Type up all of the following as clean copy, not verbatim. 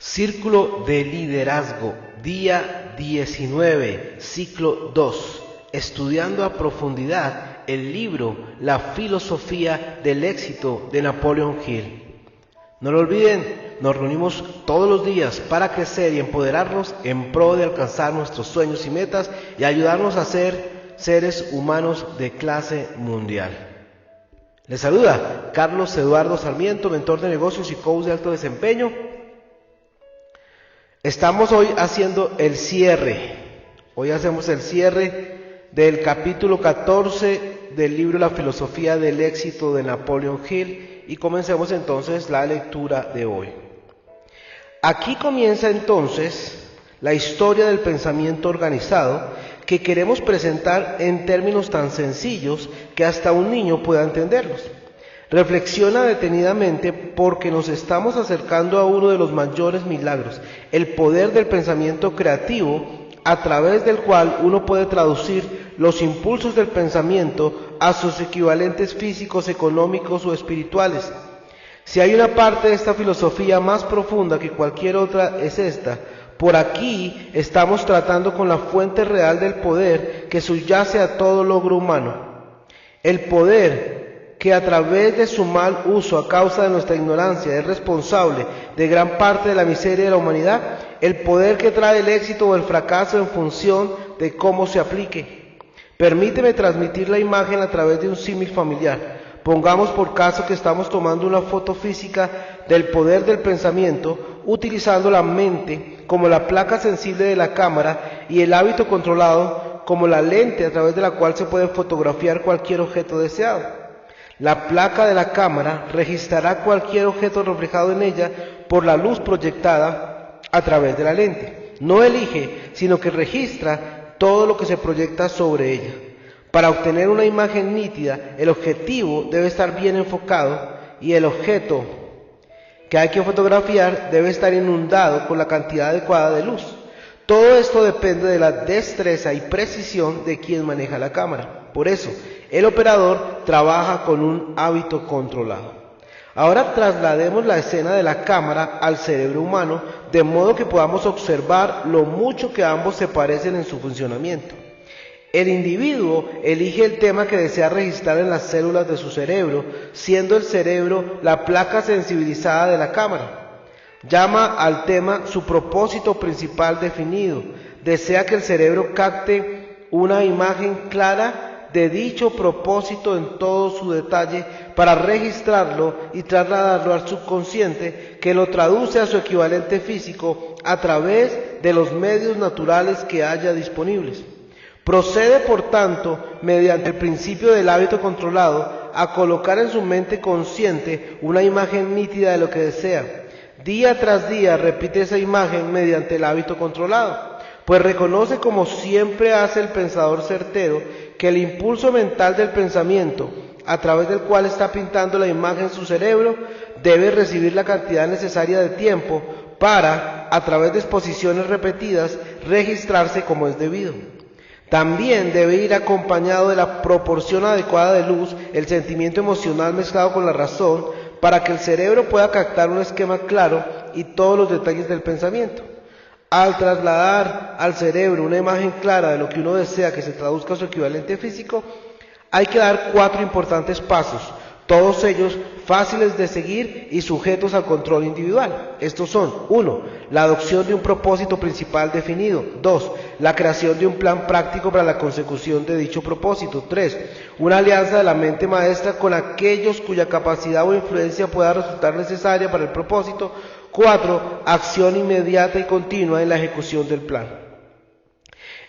Círculo de Liderazgo, día 19, ciclo 2, estudiando a profundidad el libro La filosofía del éxito de Napoleon Hill. No lo olviden, nos reunimos todos los días para crecer y empoderarnos en pro de alcanzar nuestros sueños y metas y ayudarnos a ser seres humanos de clase mundial. Les saluda Carlos Eduardo Sarmiento, mentor de negocios y coach de alto desempeño. Estamos hoy haciendo el cierre. Hoy hacemos el cierre del capítulo 14 del libro La filosofía del éxito de Napoleon Hill y comencemos entonces la lectura de hoy. Aquí comienza entonces la historia del pensamiento organizado que queremos presentar en términos tan sencillos que hasta un niño pueda entenderlos. Reflexiona detenidamente porque nos estamos acercando a uno de los mayores milagros, el poder del pensamiento creativo, a través del cual uno puede traducir los impulsos del pensamiento a sus equivalentes físicos, económicos o espirituales. Si hay una parte de esta filosofía más profunda que cualquier otra es esta. Por aquí estamos tratando con la fuente real del poder que subyace a todo logro humano. El poder que a través de su mal uso a causa de nuestra ignorancia es responsable de gran parte de la miseria de la humanidad, el poder que trae el éxito o el fracaso en función de cómo se aplique. Permíteme transmitir la imagen a través de un símil familiar. Pongamos por caso que estamos tomando una foto física del poder del pensamiento, utilizando la mente como la placa sensible de la cámara y el hábito controlado como la lente a través de la cual se puede fotografiar cualquier objeto deseado. La placa de la cámara registrará cualquier objeto reflejado en ella por la luz proyectada a través de la lente. No elige, sino que registra todo lo que se proyecta sobre ella. Para obtener una imagen nítida, el objetivo debe estar bien enfocado y el objeto que hay que fotografiar debe estar inundado con la cantidad adecuada de luz. Todo esto depende de la destreza y precisión de quien maneja la cámara. Por eso, el operador trabaja con un hábito controlado. Ahora traslademos la escena de la cámara al cerebro humano, de modo que podamos observar lo mucho que ambos se parecen en su funcionamiento. El individuo elige el tema que desea registrar en las células de su cerebro, siendo el cerebro la placa sensibilizada de la cámara. Llama al tema su propósito principal definido. Desea que el cerebro capte una imagen clara de dicho propósito en todo su detalle para registrarlo y trasladarlo al subconsciente, que lo traduce a su equivalente físico a través de los medios naturales que haya disponibles. Procede, por tanto, mediante el principio del hábito controlado, a colocar en su mente consciente una imagen nítida de lo que desea. Día tras día repite esa imagen mediante el hábito controlado, pues reconoce, como siempre hace el pensador certero, que el impulso mental del pensamiento, a través del cual está pintando la imagen en su cerebro, debe recibir la cantidad necesaria de tiempo para, a través de exposiciones repetidas, registrarse como es debido. También debe ir acompañado de la proporción adecuada de luz, el sentimiento emocional mezclado con la razón, para que el cerebro pueda captar un esquema claro y todos los detalles del pensamiento. Al trasladar al cerebro una imagen clara de lo que uno desea que se traduzca a su equivalente físico, hay que dar 4 importantes pasos, todos ellos fáciles de seguir y sujetos al control individual. Estos son: 1. La adopción de un propósito principal definido. 2. La creación de un plan práctico para la consecución de dicho propósito. 3. Una alianza de la mente maestra con aquellos cuya capacidad o influencia pueda resultar necesaria para el propósito. 4. Acción inmediata y continua en la ejecución del plan.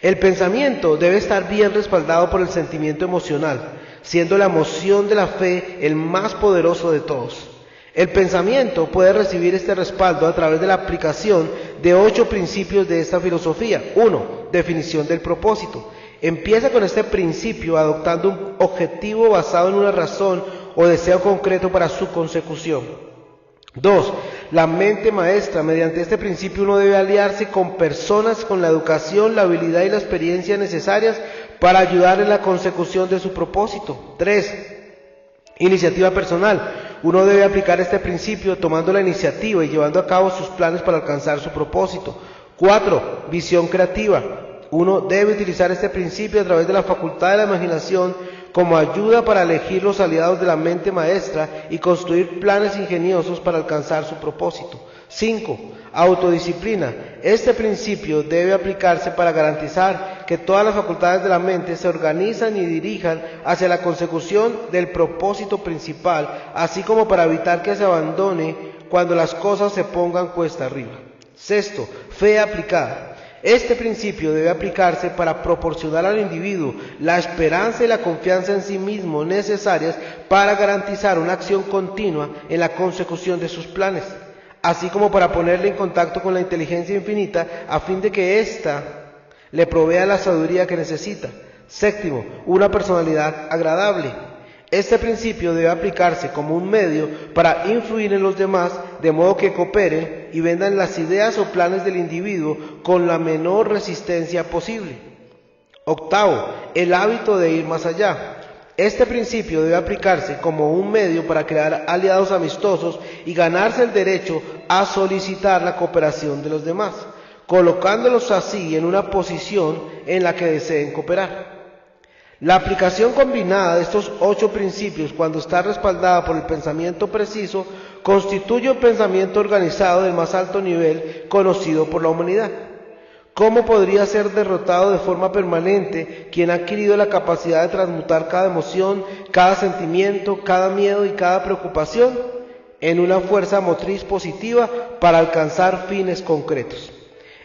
El pensamiento debe estar bien respaldado por el sentimiento emocional, siendo la emoción de la fe el más poderoso de todos. El pensamiento puede recibir este respaldo a través de la aplicación de 8 principios de esta filosofía. 1. Definición del propósito. Empieza con este principio adoptando un objetivo basado en una razón o deseo concreto para su consecución. 2. La mente maestra. Mediante este principio uno debe aliarse con personas con la educación, la habilidad y la experiencia necesarias para ayudar en la consecución de su propósito. 3. Iniciativa personal. Uno debe aplicar este principio tomando la iniciativa y llevando a cabo sus planes para alcanzar su propósito. 4. Visión creativa. Uno debe utilizar este principio a través de la facultad de la imaginación como ayuda para elegir los aliados de la mente maestra y construir planes ingeniosos para alcanzar su propósito. 5. Autodisciplina. Este principio debe aplicarse para garantizar que todas las facultades de la mente se organizan y dirijan hacia la consecución del propósito principal, así como para evitar que se abandone cuando las cosas se pongan cuesta arriba. 6. Fe aplicada. Este principio debe aplicarse para proporcionar al individuo la esperanza y la confianza en sí mismo necesarias para garantizar una acción continua en la consecución de sus planes, así como para ponerle en contacto con la inteligencia infinita a fin de que ésta le provea la sabiduría que necesita. 7. Una personalidad agradable. Este principio debe aplicarse como un medio para influir en los demás de modo que cooperen y vendan las ideas o planes del individuo con la menor resistencia posible. 8. El hábito de ir más allá. Este principio debe aplicarse como un medio para crear aliados amistosos y ganarse el derecho a solicitar la cooperación de los demás, colocándolos así en una posición en la que deseen cooperar. La aplicación combinada de estos 8 principios, cuando está respaldada por el pensamiento preciso, constituye un pensamiento organizado del más alto nivel conocido por la humanidad. ¿Cómo podría ser derrotado de forma permanente quien ha adquirido la capacidad de transmutar cada emoción, cada sentimiento, cada miedo y cada preocupación en una fuerza motriz positiva para alcanzar fines concretos?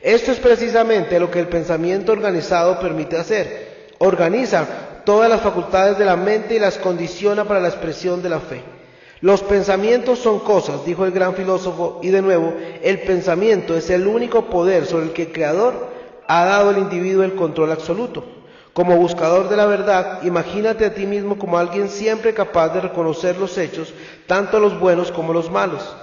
Esto es precisamente lo que el pensamiento organizado permite hacer. Organiza todas las facultades de la mente y las condiciona para la expresión de la fe. Los pensamientos son cosas, dijo el gran filósofo, y de nuevo, el pensamiento es el único poder sobre el que el Creador ha dado al individuo el control absoluto. Como buscador de la verdad, imagínate a ti mismo como alguien siempre capaz de reconocer los hechos, tanto los buenos como los malos.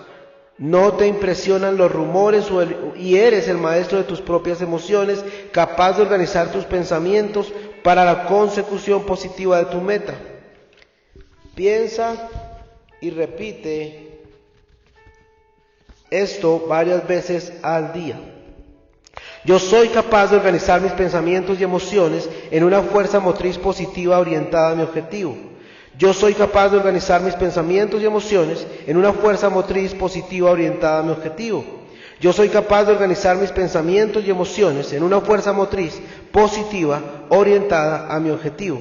No te impresionan los rumores y eres el maestro de tus propias emociones, capaz de organizar tus pensamientos para la consecución positiva de tu meta. Piensa y repite esto varias veces al día. Yo soy capaz de organizar mis pensamientos y emociones en una fuerza motriz positiva orientada a mi objetivo. Yo soy capaz de organizar mis pensamientos y emociones en una fuerza motriz positiva orientada a mi objetivo. Yo soy capaz de organizar mis pensamientos y emociones en una fuerza motriz positiva orientada a mi objetivo.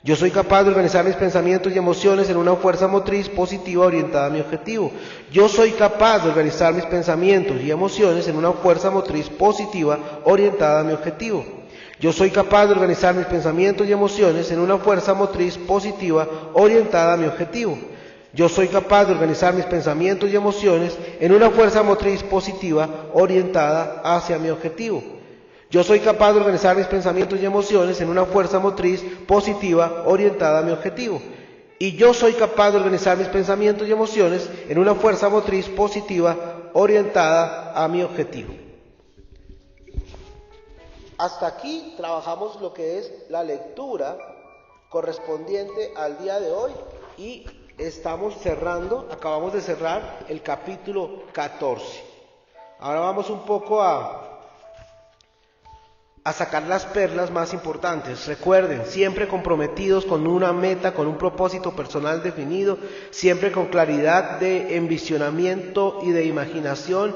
Yo soy capaz de organizar mis pensamientos y emociones en una fuerza motriz positiva orientada a mi objetivo. Yo soy capaz de organizar mis pensamientos y emociones en una fuerza motriz positiva orientada a mi objetivo. Yo soy capaz de organizar mis pensamientos y emociones en una fuerza motriz positiva orientada a mi objetivo. Yo soy capaz de organizar mis pensamientos y emociones en una fuerza motriz positiva orientada hacia mi objetivo. Yo soy capaz de organizar mis pensamientos y emociones en una fuerza motriz positiva orientada a mi objetivo. Y yo soy capaz de organizar mis pensamientos y emociones en una fuerza motriz positiva orientada a mi objetivo. Hasta aquí trabajamos lo que es la lectura correspondiente al día de hoy y acabamos de cerrar el capítulo 14. Ahora vamos un poco a sacar las perlas más importantes. Recuerden, siempre comprometidos con una meta, con un propósito personal definido, siempre con claridad de envisionamiento y de imaginación,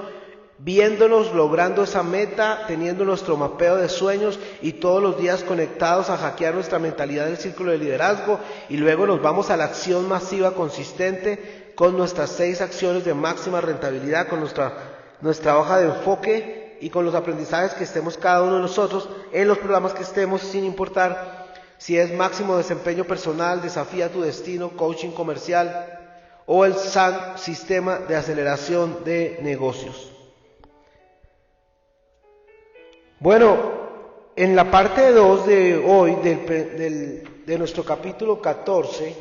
viéndonos logrando esa meta, teniendo nuestro mapeo de sueños y todos los días conectados a hackear nuestra mentalidad del círculo de liderazgo, y luego nos vamos a la acción masiva consistente con nuestras 6 acciones de máxima rentabilidad, con nuestra hoja de enfoque y con los aprendizajes que estemos cada uno de nosotros en los programas que estemos, sin importar si es máximo desempeño personal, desafía tu destino, coaching comercial o el SAN, sistema de aceleración de negocios. Bueno, en la parte 2 de hoy de nuestro capítulo 14,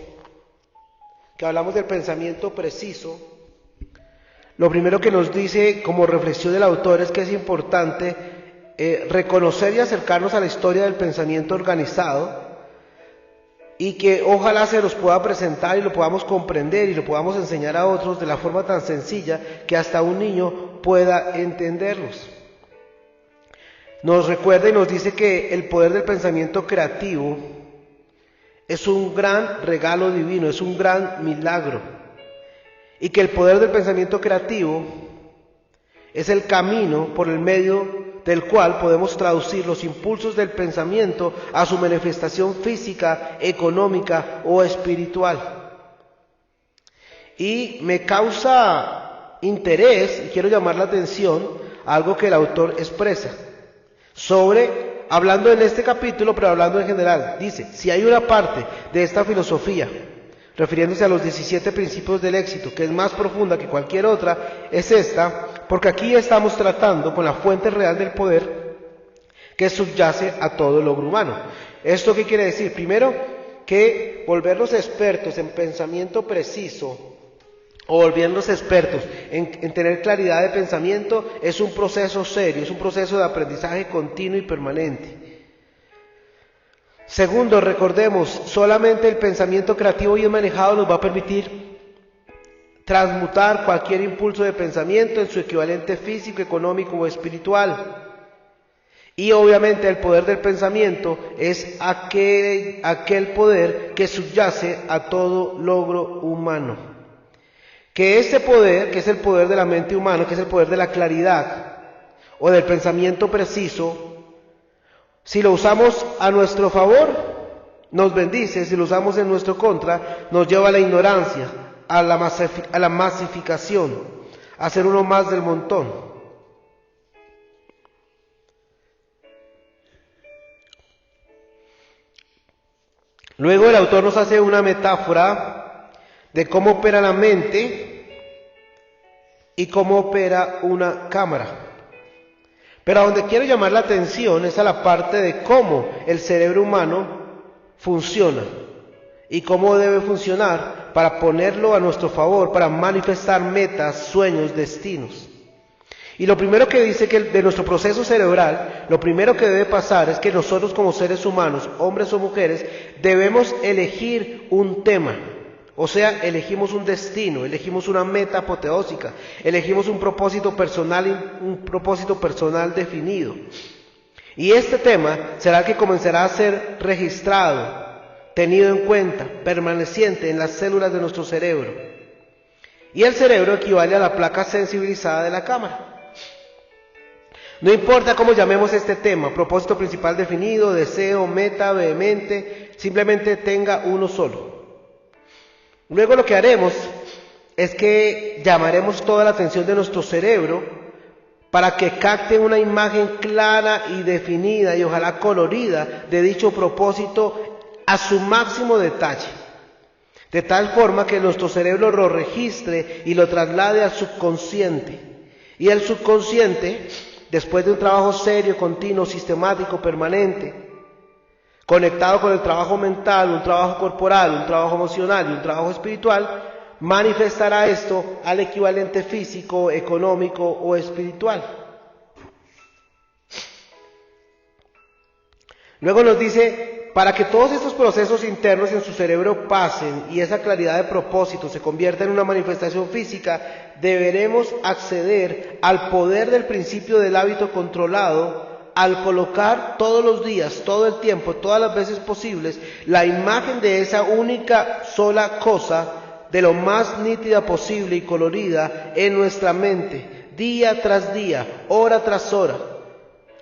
que hablamos del pensamiento preciso, lo primero que nos dice como reflexión del autor es que es importante reconocer y acercarnos a la historia del pensamiento organizado y que ojalá se los pueda presentar y lo podamos comprender y lo podamos enseñar a otros de la forma tan sencilla que hasta un niño pueda entenderlos. Nos recuerda y nos dice que el poder del pensamiento creativo es un gran regalo divino, es un gran milagro, y que el poder del pensamiento creativo es el camino por el medio del cual podemos traducir los impulsos del pensamiento a su manifestación física, económica o espiritual. Y me causa interés, y quiero llamar la atención a algo que el autor expresa, hablando en este capítulo, pero hablando en general. Dice, si hay una parte de esta filosofía, refiriéndose a los 17 principios del éxito, que es más profunda que cualquier otra, es esta, porque aquí estamos tratando con la fuente real del poder que subyace a todo logro humano. ¿Esto qué quiere decir? Primero, que volvernos expertos en pensamiento preciso, o volvernos expertos en tener claridad de pensamiento, es un proceso serio, es un proceso de aprendizaje continuo y permanente. Segundo, recordemos, solamente el pensamiento creativo bien manejado nos va a permitir transmutar cualquier impulso de pensamiento en su equivalente físico, económico o espiritual. Y obviamente el poder del pensamiento es aquel poder que subyace a todo logro humano. Que ese poder, que es el poder de la mente humana, que es el poder de la claridad o del pensamiento preciso, si lo usamos a nuestro favor, nos bendice; si lo usamos en nuestro contra, nos lleva a la ignorancia, a la masificación, a ser uno más del montón. Luego el autor nos hace una metáfora de cómo opera la mente y cómo opera una cámara. Pero a donde quiero llamar la atención es a la parte de cómo el cerebro humano funciona y cómo debe funcionar para ponerlo a nuestro favor, para manifestar metas, sueños, destinos. Y lo primero que dice que de nuestro proceso cerebral, lo primero que debe pasar es que nosotros como seres humanos, hombres o mujeres, debemos elegir un tema. O sea, elegimos un destino, elegimos una meta apoteósica, elegimos un propósito personal definido. Y este tema será el que comenzará a ser registrado, tenido en cuenta, permaneciente en las células de nuestro cerebro. Y el cerebro equivale a la placa sensibilizada de la cámara. No importa cómo llamemos este tema, propósito principal definido, deseo, meta, vehemente, simplemente tenga uno solo. Luego lo que haremos es que llamaremos toda la atención de nuestro cerebro para que capte una imagen clara y definida y ojalá colorida de dicho propósito a su máximo detalle, de tal forma que nuestro cerebro lo registre y lo traslade al subconsciente. Y el subconsciente, después de un trabajo serio, continuo, sistemático, permanente, conectado con el trabajo mental, un trabajo corporal, un trabajo emocional y un trabajo espiritual, manifestará esto al equivalente físico, económico o espiritual. Luego nos dice, para que todos estos procesos internos en su cerebro pasen y esa claridad de propósito se convierta en una manifestación física, deberemos acceder al poder del principio del hábito controlado al colocar todos los días, todo el tiempo, todas las veces posibles, la imagen de esa única sola cosa de lo más nítida posible y colorida en nuestra mente, día tras día, hora tras hora.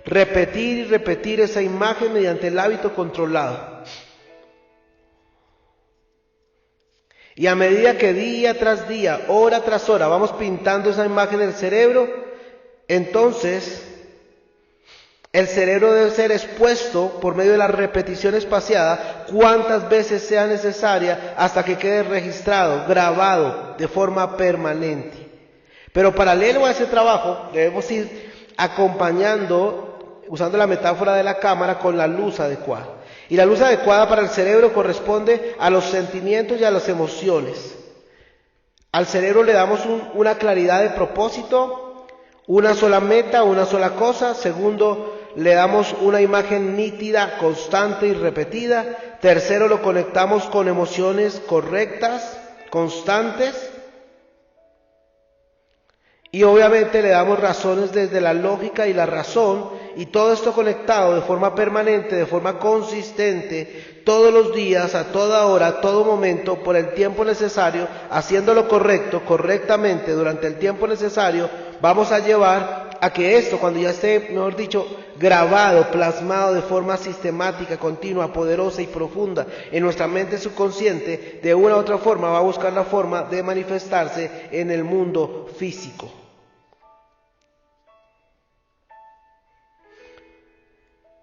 Repetir y repetir esa imagen mediante el hábito controlado. Y a medida que día tras día, hora tras hora, vamos pintando esa imagen del cerebro, entonces el cerebro debe ser expuesto por medio de la repetición espaciada cuantas veces sea necesaria hasta que quede registrado, grabado de forma permanente. Pero paralelo a ese trabajo debemos ir acompañando, usando la metáfora de la cámara, con la luz adecuada. Y la luz adecuada para el cerebro corresponde a los sentimientos y a las emociones. Al cerebro le damos una claridad de propósito, una sola meta, una sola cosa. Segundo, le damos una imagen nítida, constante y repetida. Tercero, lo conectamos con emociones correctas, constantes. Y obviamente le damos razones desde la lógica y la razón, y todo esto conectado de forma permanente, de forma consistente, todos los días, a toda hora, a todo momento, por el tiempo necesario, haciéndolo correcto, correctamente, durante el tiempo necesario, vamos a llevar a que esto, cuando ya esté, mejor dicho, grabado, plasmado de forma sistemática, continua, poderosa y profunda en nuestra mente subconsciente, de una u otra forma va a buscar la forma de manifestarse en el mundo físico.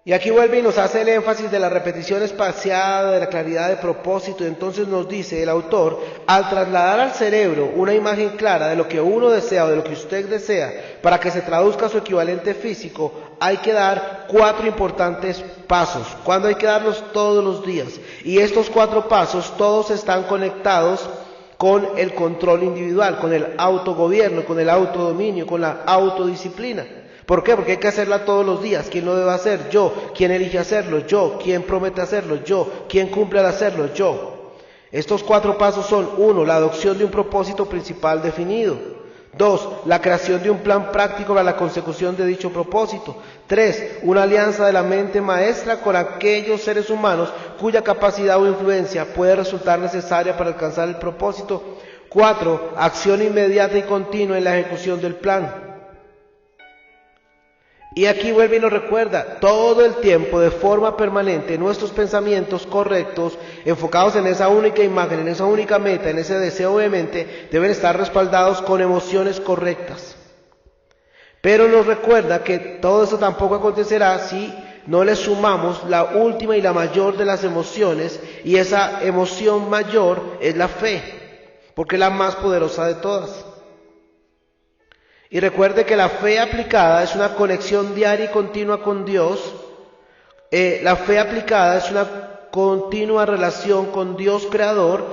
Y aquí vuelve y nos hace el énfasis de la repetición espaciada, de la claridad de propósito. Y entonces nos dice el autor, al trasladar al cerebro una imagen clara de lo que uno desea o de lo que usted desea, para que se traduzca a su equivalente físico, hay que dar 4 importantes pasos. ¿Cuándo hay que darlos? Todos los días. Y estos 4 pasos todos están conectados con el control individual, con el autogobierno, con el autodominio, con la autodisciplina. ¿Por qué? Porque hay que hacerla todos los días. ¿Quién lo debe hacer? Yo. ¿Quién elige hacerlo? Yo. ¿Quién promete hacerlo? Yo. ¿Quién cumple al hacerlo? Yo. Estos 4 pasos son: 1. La adopción de un propósito principal definido. 2. La creación de un plan práctico para la consecución de dicho propósito. 3. Una alianza de la mente maestra con aquellos seres humanos cuya capacidad o influencia puede resultar necesaria para alcanzar el propósito. 4. Acción inmediata y continua en la ejecución del plan. Y aquí vuelve y nos recuerda, todo el tiempo, de forma permanente, nuestros pensamientos correctos, enfocados en esa única imagen, en esa única meta, en ese deseo de mente, deben estar respaldados con emociones correctas. Pero nos recuerda que todo eso tampoco acontecerá si no le sumamos la última y la mayor de las emociones, y esa emoción mayor es la fe, porque es la más poderosa de todas. Y recuerde que la fe aplicada es una conexión diaria y continua con Dios. La fe aplicada es una continua relación con Dios Creador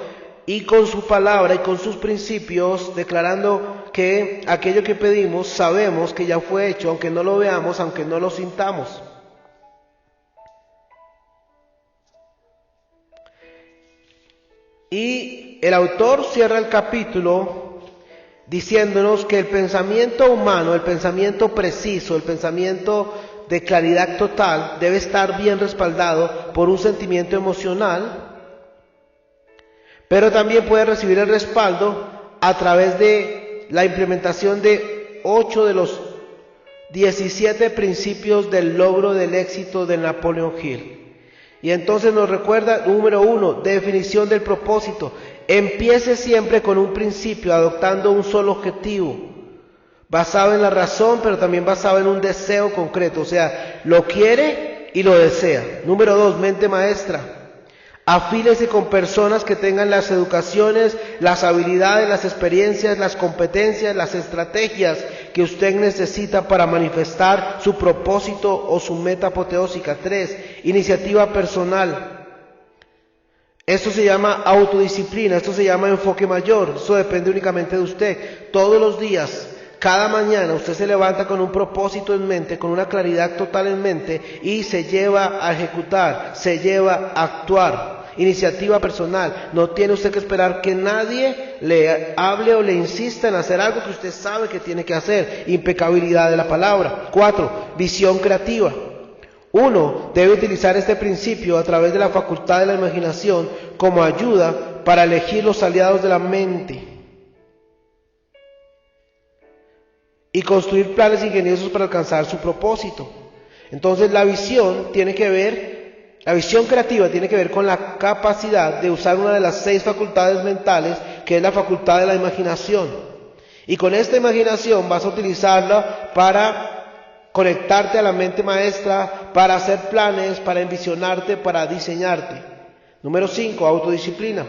y con su palabra y con sus principios, declarando que aquello que pedimos sabemos que ya fue hecho, aunque no lo veamos, aunque no lo sintamos. Y el autor cierra el capítulo diciéndonos que el pensamiento humano, el pensamiento preciso, el pensamiento de claridad total debe estar bien respaldado por un sentimiento emocional, pero también puede recibir el respaldo a través de la implementación de 8 de los 17 principios del logro del éxito de Napoleon Hill. Y entonces nos recuerda, número 1, definición del propósito. Empiece siempre con un principio, adoptando un solo objetivo, basado en la razón, pero también basado en un deseo concreto, o sea, lo quiere y lo desea. Número 2, mente maestra. Afílese con personas que tengan las educaciones, las habilidades, las experiencias, las competencias, las estrategias que usted necesita para manifestar su propósito o su meta apoteósica. 3, iniciativa personal. Esto se llama autodisciplina, esto se llama enfoque mayor, eso depende únicamente de usted. Todos los días, cada mañana, usted se levanta con un propósito en mente, con una claridad total en mente y se lleva a ejecutar, se lleva a actuar. Iniciativa personal, no tiene usted que esperar que nadie le hable o le insista en hacer algo que usted sabe que tiene que hacer. Impecabilidad de la palabra. 4, visión creativa. 1. Debe utilizar este principio a través de la facultad de la imaginación como ayuda para elegir los aliados de la mente y construir planes ingeniosos para alcanzar su propósito. Entonces la visión creativa tiene que ver con la capacidad de usar una de las 6 facultades mentales, que es la facultad de la imaginación. Y con esta imaginación vas a utilizarla para conectarte a la mente maestra, para hacer planes, para envisionarte, para diseñarte. Número 5, autodisciplina.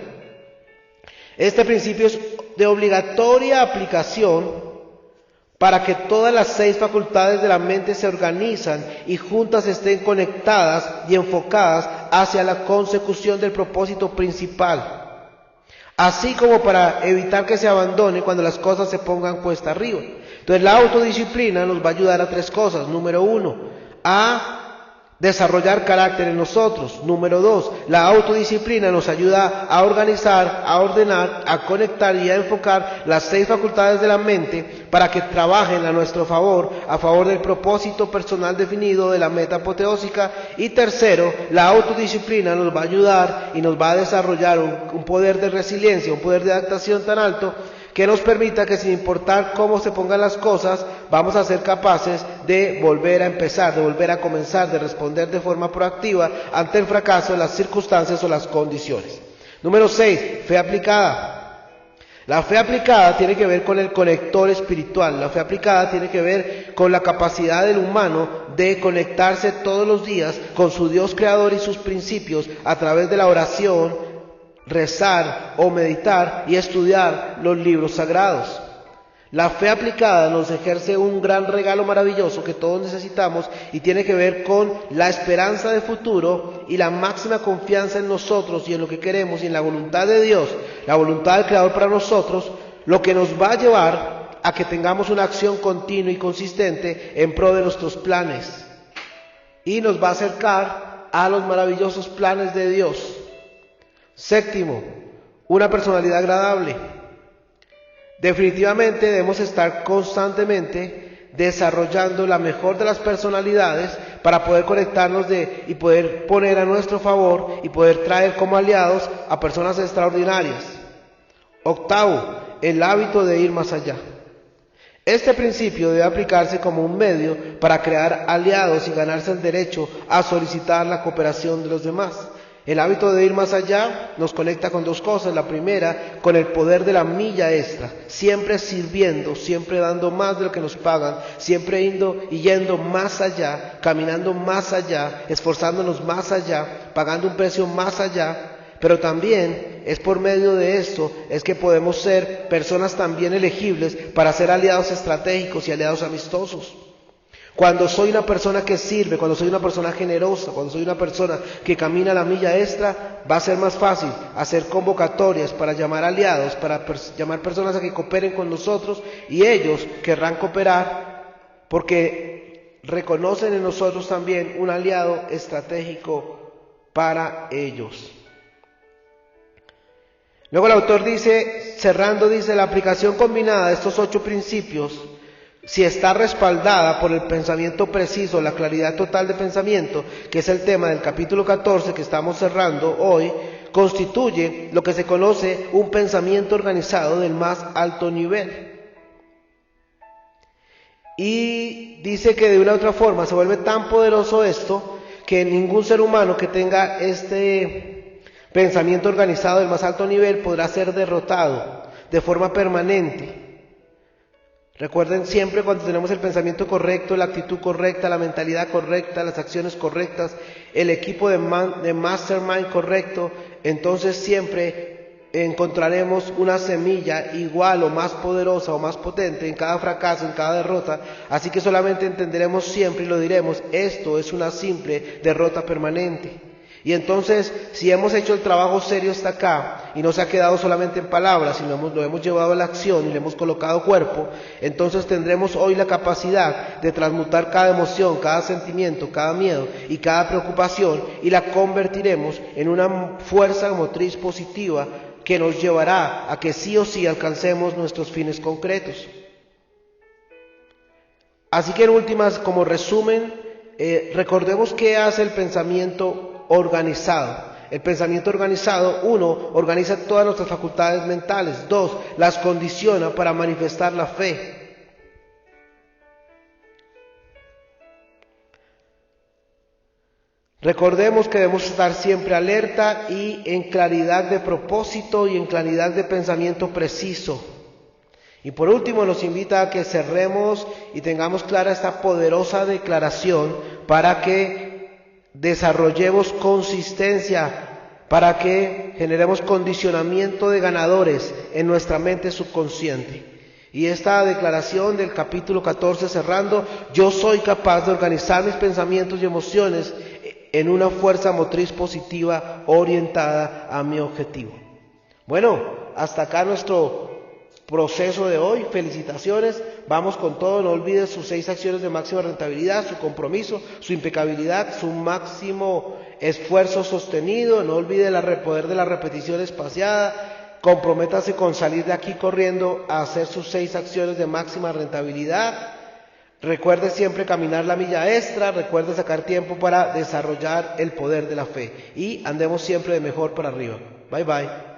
Este principio es de obligatoria aplicación para que todas las 6 facultades de la mente se organizan y juntas estén conectadas y enfocadas hacia la consecución del propósito principal, así como para evitar que se abandone cuando las cosas se pongan cuesta arriba. Entonces la autodisciplina nos va a ayudar a 3 cosas. Número 1, a desarrollar carácter en nosotros. Número 2, la autodisciplina nos ayuda a organizar, a ordenar, a conectar y a enfocar las 6 facultades de la mente para que trabajen a nuestro favor, a favor del propósito personal definido de la meta apoteósica. Y tercero, la autodisciplina nos va a ayudar y nos va a desarrollar un poder de resiliencia, un poder de adaptación tan alto que nos permita que sin importar cómo se pongan las cosas, vamos a ser capaces de volver a empezar, de volver a comenzar, de responder de forma proactiva ante el fracaso de las circunstancias o las condiciones. Número 6, fe aplicada. La fe aplicada tiene que ver con el conector espiritual. La fe aplicada tiene que ver con la capacidad del humano de conectarse todos los días con su Dios creador y sus principios a través de la oración, rezar o meditar y estudiar los libros sagrados. La fe aplicada nos ejerce un gran regalo maravilloso que todos necesitamos y tiene que ver con la esperanza de futuro y la máxima confianza en nosotros y en lo que queremos y en la voluntad de Dios, la voluntad del Creador para nosotros, lo que nos va a llevar a que tengamos una acción continua y consistente en pro de nuestros planes y nos va a acercar a los maravillosos planes de Dios. Séptimo, una personalidad agradable. Definitivamente debemos estar constantemente desarrollando la mejor de las personalidades para poder conectarnos y poder poner a nuestro favor y poder traer como aliados a personas extraordinarias. Octavo, el hábito de ir más allá. Este principio debe aplicarse como un medio para crear aliados y ganarse el derecho a solicitar la cooperación de los demás. El hábito de ir más allá nos conecta con 2 cosas. La primera, con el poder de la milla extra, siempre sirviendo, siempre dando más de lo que nos pagan, siempre yendo más allá, caminando más allá, esforzándonos más allá, pagando un precio más allá. Pero también es por medio de esto es que podemos ser personas también elegibles para ser aliados estratégicos y aliados amistosos. Cuando soy una persona que sirve, cuando soy una persona generosa, cuando soy una persona que camina la milla extra, va a ser más fácil hacer convocatorias para llamar aliados, para llamar personas a que cooperen con nosotros y ellos querrán cooperar porque reconocen en nosotros también un aliado estratégico para ellos. Luego el autor dice, cerrando, dice, la aplicación combinada de estos 8 principios, si está respaldada por el pensamiento preciso, la claridad total de pensamiento, que es el tema del capítulo 14 que estamos cerrando hoy, constituye lo que se conoce un pensamiento organizado del más alto nivel. Y dice que de una u otra forma se vuelve tan poderoso esto que ningún ser humano que tenga este pensamiento organizado del más alto nivel podrá ser derrotado de forma permanente. Recuerden siempre, cuando tenemos el pensamiento correcto, la actitud correcta, la mentalidad correcta, las acciones correctas, el equipo de mastermind correcto, entonces siempre encontraremos una semilla igual o más poderosa o más potente en cada fracaso, en cada derrota. Así que solamente entenderemos siempre y lo diremos, esto es una simple derrota permanente. Y entonces, si hemos hecho el trabajo serio hasta acá y no se ha quedado solamente en palabras, sino lo hemos llevado a la acción y le hemos colocado cuerpo, entonces tendremos hoy la capacidad de transmutar cada emoción, cada sentimiento, cada miedo y cada preocupación y la convertiremos en una fuerza motriz positiva que nos llevará a que sí o sí alcancemos nuestros fines concretos. Así que en últimas, como resumen, recordemos qué hace el pensamiento organizado. El pensamiento organizado, 1, organiza todas nuestras facultades mentales. 2, las condiciona para manifestar la fe. Recordemos que debemos estar siempre alerta y en claridad de propósito y en claridad de pensamiento preciso. Y por último nos invita a que cerremos y tengamos clara esta poderosa declaración para que desarrollemos consistencia, para que generemos condicionamiento de ganadores en nuestra mente subconsciente. Y esta declaración del capítulo 14 cerrando, yo soy capaz de organizar mis pensamientos y emociones en una fuerza motriz positiva orientada a mi objetivo. Bueno, hasta acá nuestro proceso de hoy. Felicitaciones, vamos con todo. No olvides sus 6 acciones de máxima rentabilidad, su compromiso, su impecabilidad, su máximo esfuerzo sostenido. No olvide el poder de la repetición espaciada. Comprométase con salir de aquí corriendo a hacer sus 6 acciones de máxima rentabilidad. Recuerde siempre caminar la milla extra, recuerde sacar tiempo para desarrollar el poder de la fe y andemos siempre de mejor para arriba. Bye bye.